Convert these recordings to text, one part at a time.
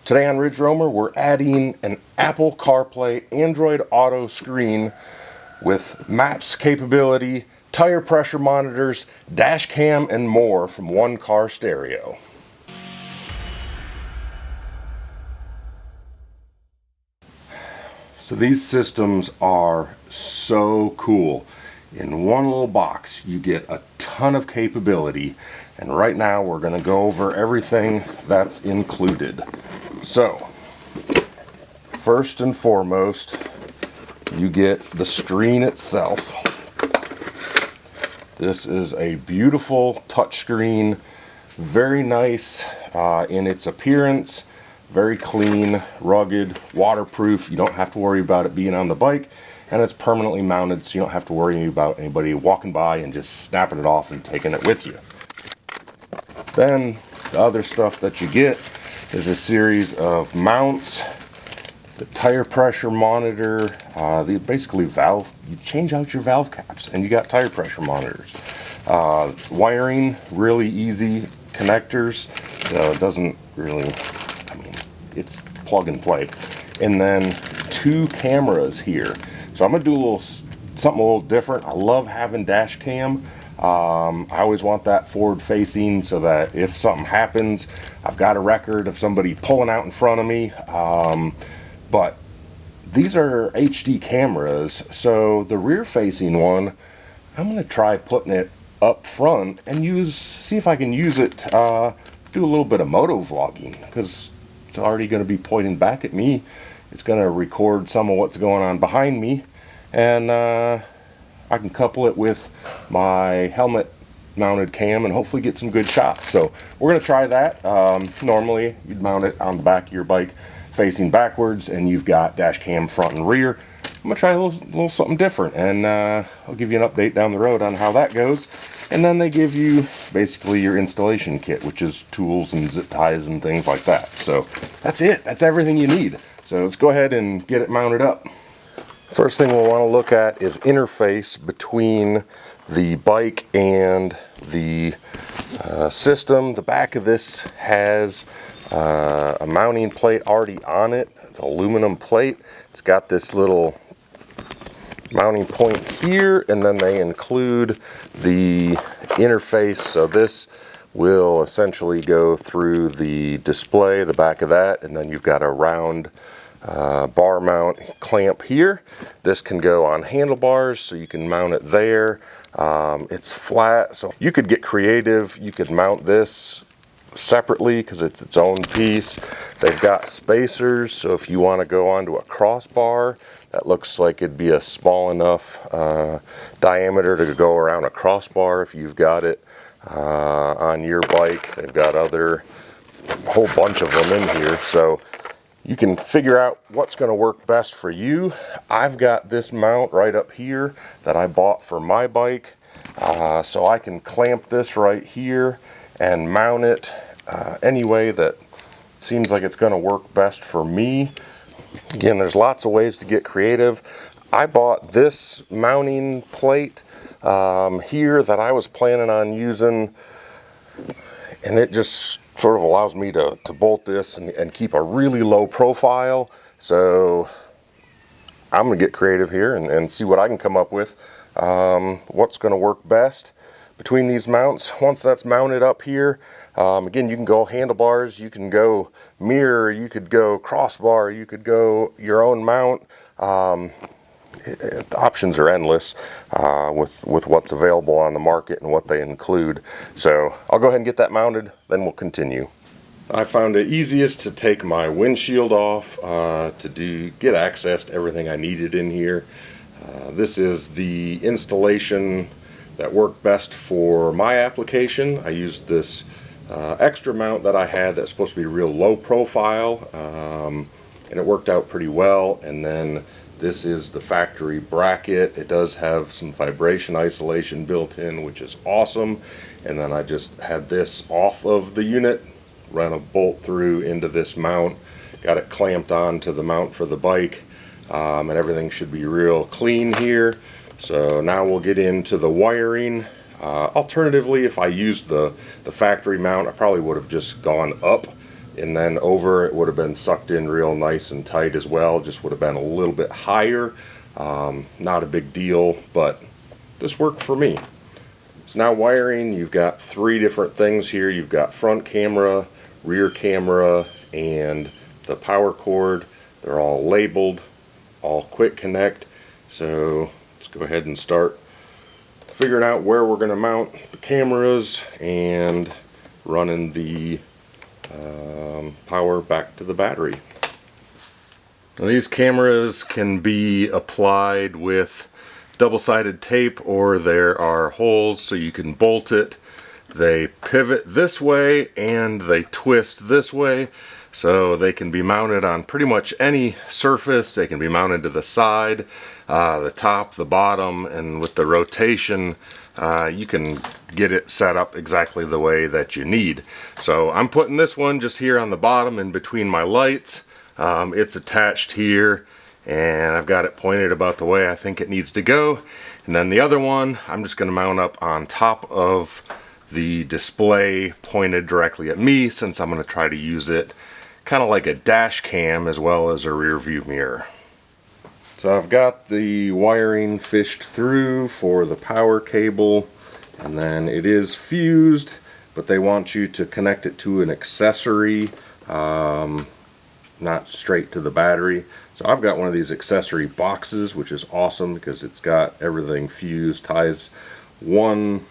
Today on Ridge Roamer, we're adding an Apple CarPlay Android Auto screen with maps capability, tire pressure monitors, dash cam, and more from OneCarStereo. So these systems are so cool. In one little box, you get a ton of capability, and right now we're going to go over everything that's included. So, first and foremost, you get the screen itself. This is a beautiful touchscreen, very nice in its appearance, very clean, rugged, waterproof. You don't have to worry about it being on the bike, and it's permanently mounted, so you don't have to worry about anybody walking by and just snapping it off and taking it with you. Then the other stuff that you get is a series of mounts, the tire pressure monitor, basically valve, you change out your valve caps and you got tire pressure monitors. Wiring, really easy connectors, it doesn't really, it's plug and play. And then 2 cameras here. So I'm gonna do something a little different. I love having dash cam. I always want that forward facing so that if something happens, I've got a record of somebody pulling out in front of me. But these are HD cameras, so the rear facing one, I'm going to try putting it up front and see if I can use it, do a little bit of moto vlogging, because it's already going to be pointing back at me. It's going to record some of what's going on behind me, and I can couple it with my helmet mounted cam and hopefully get some good shots. So we're going to try that. Normally you'd mount it on the back of your bike facing backwards, and you've got dash cam front and rear. I'm going to try a little something different, and I'll give you an update down the road on how that goes. And then they give you basically your installation kit, which is tools and zip ties and things like that. So that's it. That's everything you need. So let's go ahead and get it mounted up. First thing we'll want to look at is interface between the bike and the system. The back of this has a mounting plate already on it. It's an aluminum plate. It's got this little mounting point here, and then they include the interface. So this will essentially go through the display, the back of that, and then you've got a round bar mount clamp here. This can go on handlebars, so you can mount it there. It's flat, so you could get creative. You could mount this separately because it's its own piece. They've got spacers, so if you want to go onto a crossbar, that looks like it'd be a small enough diameter to go around a crossbar if you've got it on your bike. They've got a whole bunch of them in here, so you can figure out what's going to work best for you. I've got this mount right up here that I bought for my bike, so I can clamp this right here and mount it any way that seems like it's going to work best for me. Again, there's lots of ways to get creative. I bought this mounting plate here that I was planning on using, and it just sort of allows me to bolt this and keep a really low profile. So I'm gonna get creative here and see what I can come up with, what's gonna work best between these mounts. Once that's mounted up here, again, you can go handlebars, you can go mirror, you could go crossbar, you could go your own mount. The options are endless with what's available on the market and what they include. So I'll go ahead and get that mounted, then we'll continue. I found it easiest to take my windshield off to get access to everything I needed in here. This is the installation that worked best for my application. I used this extra mount that I had that's supposed to be real low profile, and it worked out pretty well. And then this is the factory bracket. It does have some vibration isolation built in, which is awesome. And then I just had this off of the unit, ran a bolt through into this mount, got it clamped on to the mount for the bike, and everything should be real clean here. So now we'll get into the wiring. Alternatively, if I used the factory mount, I probably would have just gone up and then over it would have been sucked in real nice and tight as well. Just would have been a little bit higher. Not a big deal, but this worked for me. So now wiring, you've got 3 different things here. You've got front camera, rear camera, and the power cord. They're all labeled, all quick connect. So let's go ahead and start figuring out where we're going to mount the cameras and running the power back to the battery. Now, these cameras can be applied with double-sided tape, or there are holes so you can bolt it. They pivot this way and they twist this way, so they can be mounted on pretty much any surface. They can be mounted to the side, the top, the bottom, and with the rotation you can get it set up exactly the way that you need. So I'm putting this one just here on the bottom in between my lights. It's attached here, and I've got it pointed about the way I think it needs to go. And then the other one I'm just going to mount up on top of the display pointed directly at me, since I'm going to try to use it kind of like a dash cam as well as a rear view mirror. So I've got the wiring fished through for the power cable, and then it is fused, but they want you to connect it to an accessory, not straight to the battery. So I've got one of these accessory boxes, which is awesome because it's got everything fused, ties one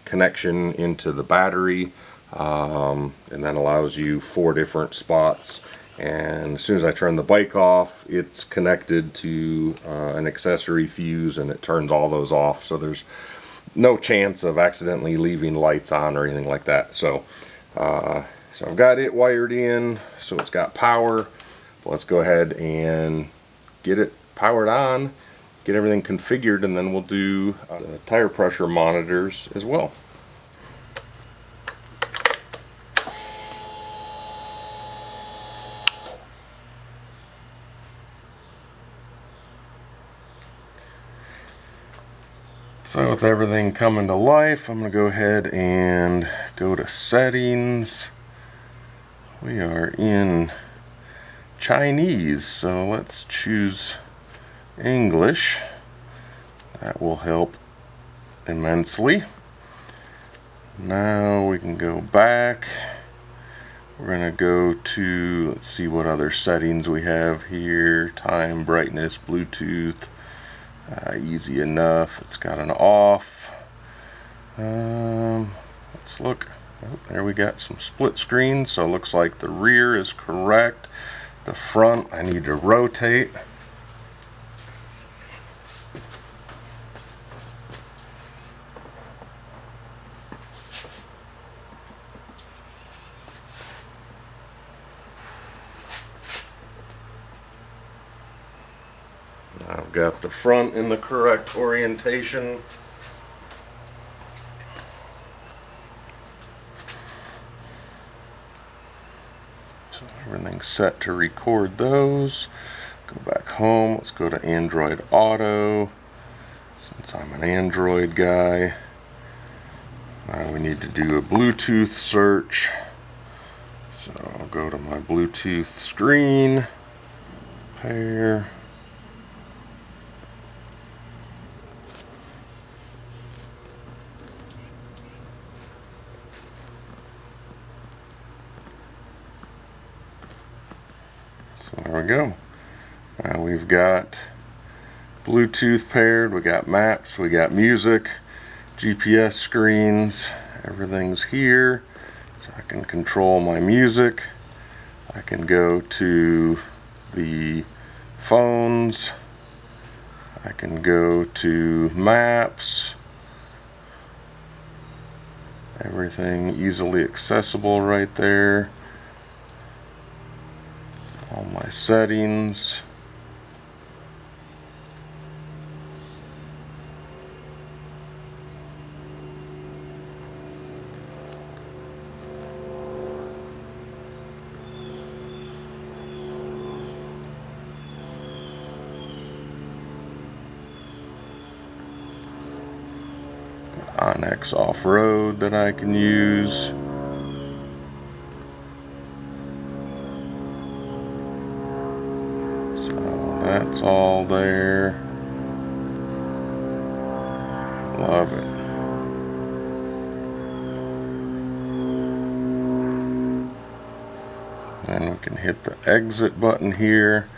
connection into the battery, and then allows you 4 different spots. And as soon as I turn the bike off, it's connected to an accessory fuse, and it turns all those off, so there's no chance of accidentally leaving lights on or anything like that. So so I've got it wired in, so it's got power. Let's go ahead and get it powered on, get everything configured, and then we'll do the tire pressure monitors as well. So with everything coming to life, I'm going to go ahead and go to settings. We are in Chinese, so let's choose English. That will help immensely. Now we can go back. We're going to go to, let's see what other settings we have here. Time, brightness, Bluetooth. Easy enough. It's got an off. Let's look. Oh, there we got some split screens, so it looks like the rear is correct. The front I need to rotate. I've got the front in the correct orientation. So everything's set to record those. Go back home. Let's go to Android Auto. Since I'm an Android guy, we need to do a Bluetooth search. So I'll go to my Bluetooth screen, pair. So there we go. We've got Bluetooth paired, we got maps, we got music, GPS screens, everything's here. So I can control my music. I can go to the phones. I can go to maps. Everything easily accessible right there. All my settings. Onyx off-road that I can use. That's all there. Love it. Then we can hit the exit button here.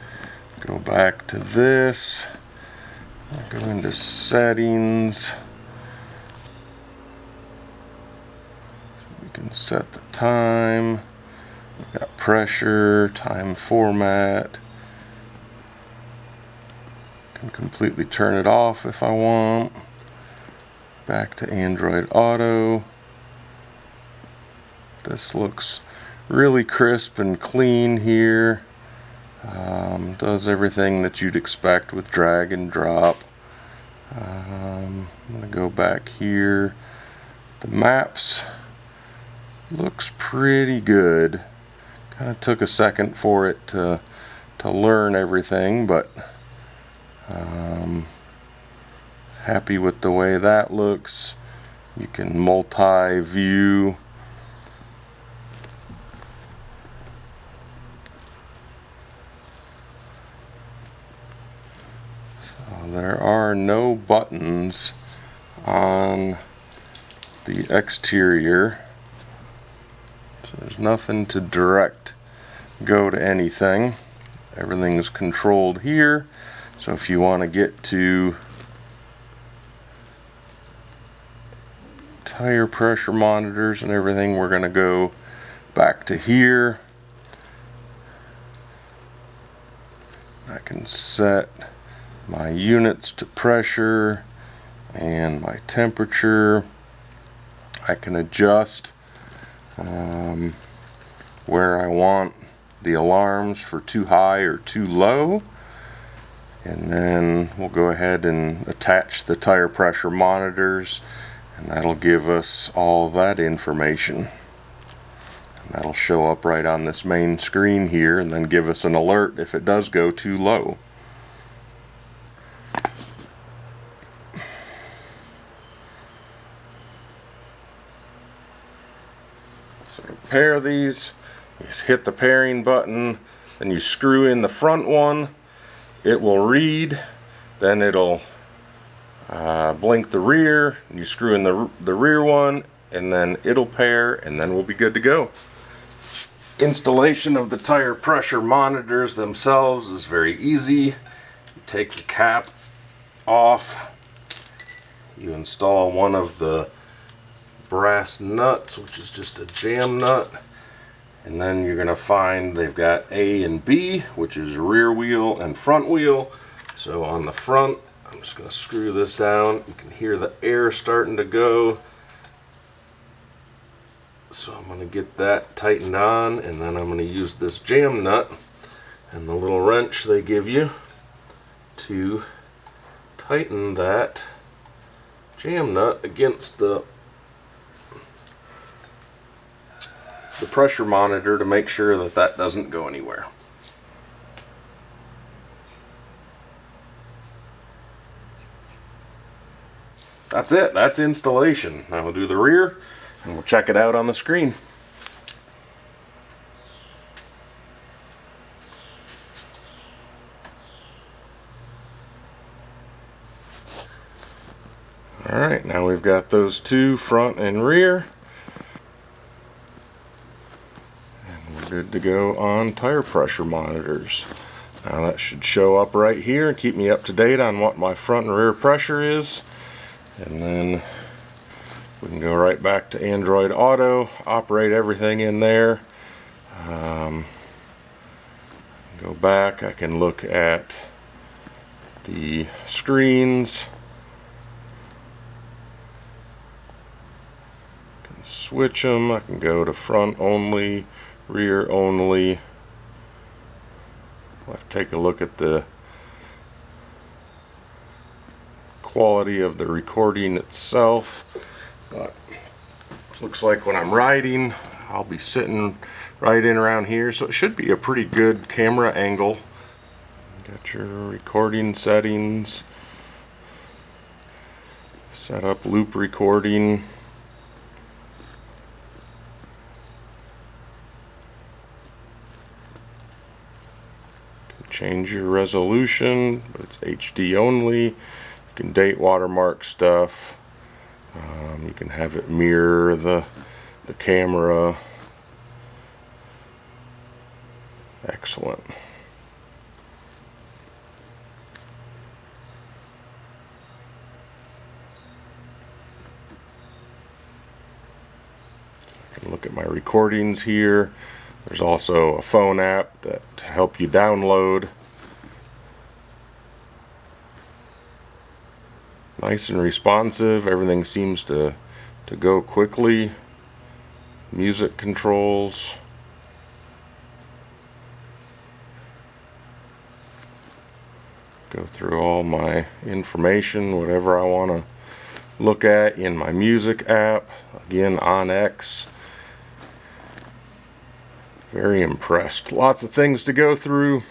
Go back to this. Go into settings. We can set the time. We've got pressure, time format. Can completely turn it off if I want. Back to Android Auto. This looks really crisp and clean here. Does everything that you'd expect with drag and drop. I'm going to go back here. The maps looks pretty good. Kind of took a second for it to learn everything, but happy with the way that looks. You can multi-view. There are no buttons on the exterior, so there's nothing to direct go to anything. Everything's controlled here, so if you want to get to tire pressure monitors and everything, we're going to go back to here. I can set my units to pressure and my temperature. I can adjust where I want the alarms for too high or too low, and then we'll go ahead and attach the tire pressure monitors, and that'll give us all that information, and that'll show up right on this main screen here and then give us an alert if it does go too low. So to pair these, you just hit the pairing button, then you screw in the front one, it will read, then it'll blink the rear, and you screw in the rear one, and then it'll pair, and then we'll be good to go. Installation of the tire pressure monitors themselves is very easy. You take the cap off, you install one of the brass nuts, which is just a jam nut, and then you're going to find they've got A and B, which is rear wheel and front wheel. So on the front, I'm just going to screw this down. You can hear the air starting to go. So I'm going to get that tightened on, and then I'm going to use this jam nut and the little wrench they give you to tighten that jam nut against the pressure monitor to make sure that that doesn't go anywhere. That's it. That's installation. Now we'll do the rear and we'll check it out on the screen. Alright, now we've got those two, front and rear. And we're good to go on tire pressure monitors. Now that should show up right here and keep me up to date on what my front and rear pressure is. And then we can go right back to Android Auto, operate everything in there. Go back, I can look at the screens. Switch them. I can go to front only, rear only. I'll have to take a look at the quality of the recording itself, but it looks like when I'm riding I'll be sitting right in around here, so it should be a pretty good camera angle. Got your recording settings, set up loop recording. change your resolution, but it's HD only. You can date watermark stuff. You can have it mirror the camera. Excellent. I can look at my recordings here. There's also a phone app that help you download. Nice and responsive. Everything seems to go quickly. Music controls. Go through all my information, whatever I want to look at in my music app. Again, on X. Very impressed. Lots of things to go through.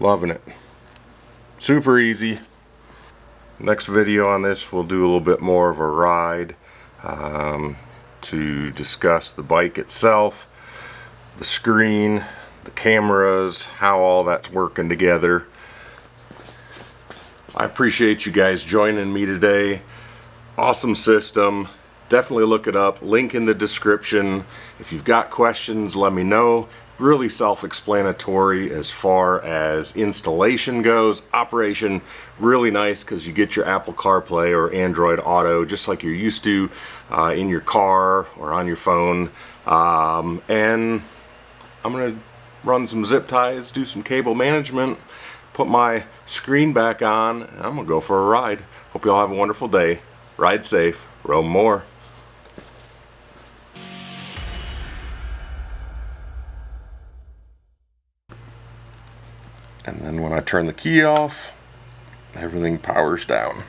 Loving it. Super easy. Next video on this, we'll do a little bit more of a ride to discuss the bike itself, the screen, the cameras, how all that's working together. I appreciate you guys joining me today. Awesome system. Definitely look it up. Link in the description. If you've got questions, let me know. Really self-explanatory as far as installation goes. Operation, really nice because you get your Apple CarPlay or Android Auto just like you're used to in your car or on your phone. And I'm going to run some zip ties, do some cable management, put my screen back on, and I'm going to go for a ride. Hope you all have a wonderful day. Ride safe. Roam more. And then when I turn the key off, everything powers down.